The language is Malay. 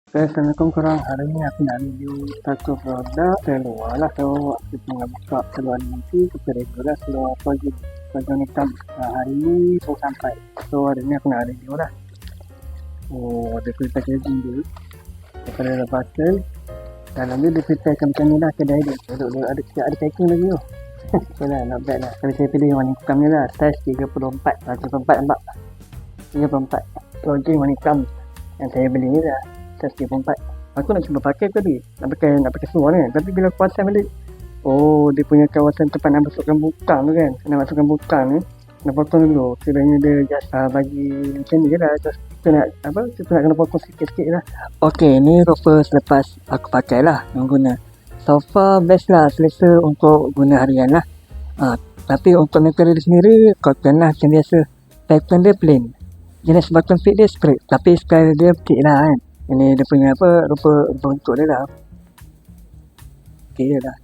Okay, Assalamualaikum korang. Hari ni aku nak review satu produk seluar lah. So, aku tengah buka seluar ni nanti. Kita review lah seluar Pajang hitam. Hari ni baru sampai. So, hari ni aku nak review lah. Oh, dia full packaging dulu. Daripada lepasan. Dalam dia dia prepare macam ni lah. Kedai dia. Duduk ada packing lagi tu. So lah, not bad lah. Kalau saya pilih warna hitam ni lah. Size 34. 34 nampak. 34. So, jenis warna hitam yang saya beli ni lah. 34. Aku nak cuba pakai tadi. Nak pakai seluar ni. Tapi bila aku pasang balik, oh, dia punya kawasan tempat nak masukkan bukang tu kan. Nak masukkan bukang ni, nak potong dulu. Kiranya dia just bagi macam ni je lah. Just kita nak kena potong sikit-sikit lah. Okay, ni rupa selepas aku pakai lah yang guna. So far best lah, selesa untuk guna harian lah. Tapi untuk material sendiri, cotton lah macam biasa. Pattern dia plain. Jenis button fit dia straight. Tapi style dia petik lah kan. Ini dia punya rupa bentuk dia lah. Okay je lah.